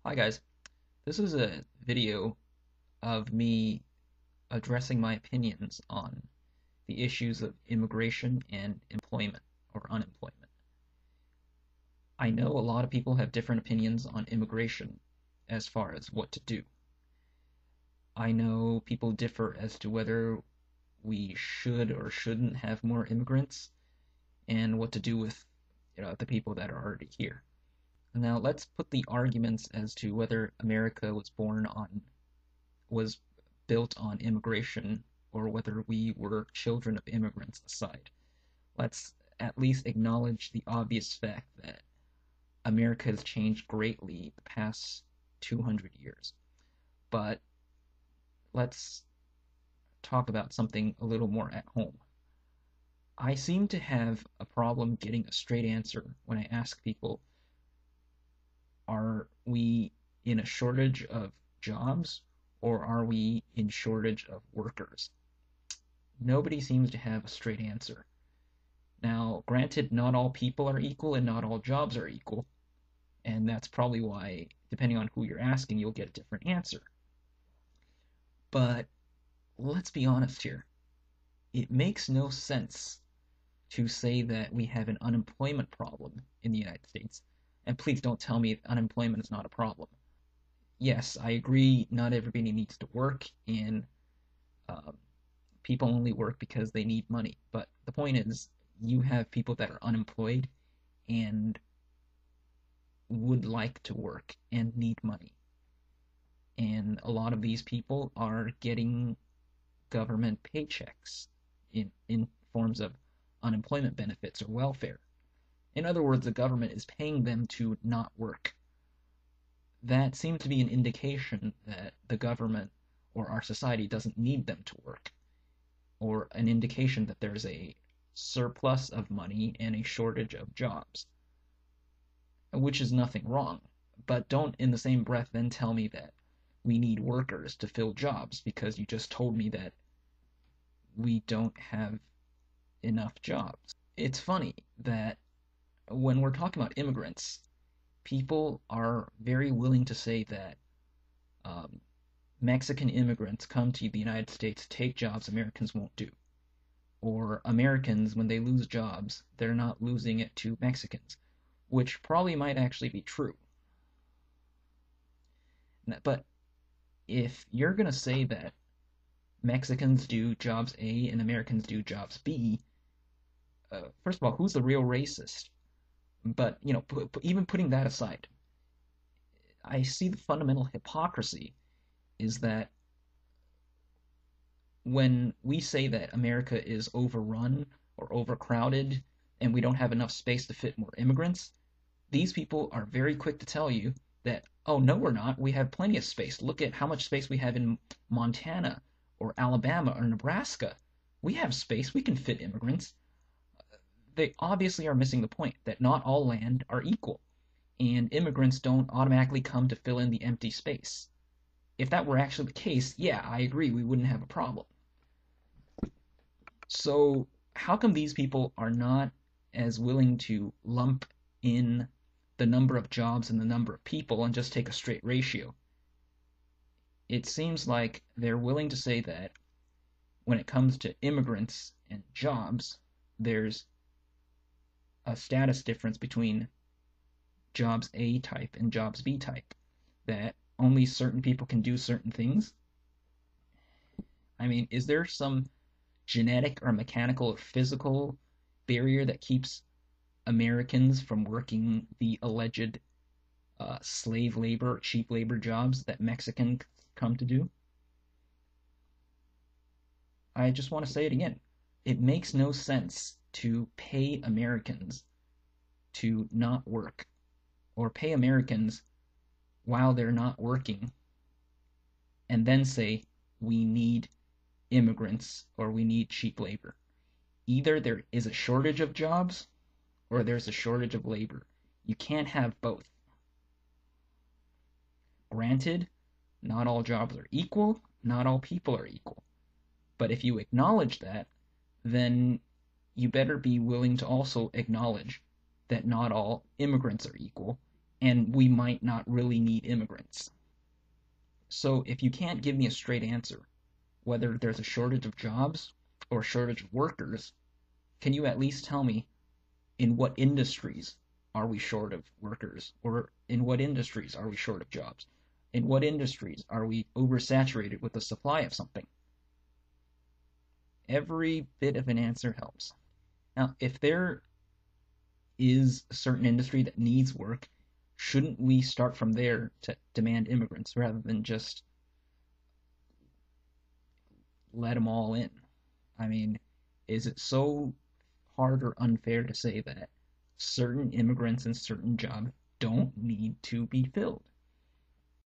Hi guys, this is a video of me addressing my opinions on the issues of immigration and employment or unemployment. I know a lot of people have different opinions on immigration as far as what to do. I know people differ as to whether we should or shouldn't have more immigrants and what to do with the people that are already here. Now let's put the arguments as to whether America was built on immigration or whether we were children of immigrants aside. Let's at least acknowledge the obvious fact that America has changed greatly the past 200 years. But let's talk about something a little more at home. I seem to have a problem getting a straight answer when I ask people, are we in a shortage of jobs or are we in shortage of workers? Nobody seems to have a straight answer. Now, granted, not all people are equal and not all jobs are equal, and that's probably why, depending on who you're asking, you'll get a different answer. But let's be honest here. It makes no sense to say that we have an unemployment problem in the United States. And please don't tell me unemployment is not a problem. Yes, I agree, not everybody needs to work, and uh, people only work because they need money. But the point is, you have people that are unemployed and would like to work and need money. And a lot of these people are getting government paychecks in forms of unemployment benefits or welfare. In other words, the government is paying them to not work. That seems to be an indication that the government or our society doesn't need them to work, or an indication that there's a surplus of money and a shortage of jobs, which is nothing wrong. But don't in the same breath then tell me that we need workers to fill jobs because you just told me that we don't have enough jobs. It's funny that when we're talking about immigrants, people are very willing to say that um, Mexican immigrants come to the United States to take jobs Americans won't do. Or Americans, when they lose jobs, they're not losing it to Mexicans, which probably might actually be true. But if you're going to say that Mexicans do jobs A and Americans do jobs B, first of all, who's the real racist? But, even putting that aside, I see the fundamental hypocrisy is that when we say that America is overrun or overcrowded and we don't have enough space to fit more immigrants, these people are very quick to tell you that, oh, no, we're not. We have plenty of space. Look at how much space we have in Montana or Alabama or Nebraska. We have space. We can fit immigrants. They obviously are missing the point that not all land are equal, and immigrants don't automatically come to fill in the empty space. If that were actually the case, yeah, I agree, we wouldn't have a problem. So how come these people are not as willing to lump in the number of jobs and the number of people and just take a straight ratio? It seems like they're willing to say that when it comes to immigrants and jobs, there's a status difference between jobs A type and jobs B type, that only certain people can do certain things. I mean, is there some genetic or mechanical or physical barrier that keeps Americans from working the alleged slave labor, cheap labor jobs that Mexicans come to do? I just want to say it again. It makes no sense to pay Americans to not work or pay Americans while they're not working and then say we need immigrants or we need cheap labor. Either there is a shortage of jobs or there's a shortage of labor. You can't have both. Granted, not all jobs are equal, not all people are equal. But if you acknowledge that, then you better be willing to also acknowledge that not all immigrants are equal and we might not really need immigrants. So if you can't give me a straight answer, whether there's a shortage of jobs or a shortage of workers, can you at least tell me in what industries are we short of workers? Or in what industries are we short of jobs? In what industries are we oversaturated with the supply of something? Every bit of an answer helps. Now, if there is a certain industry that needs work, shouldn't we start from there to demand immigrants rather than just let them all in? I mean, is it so hard or unfair to say that certain immigrants in certain jobs don't need to be filled?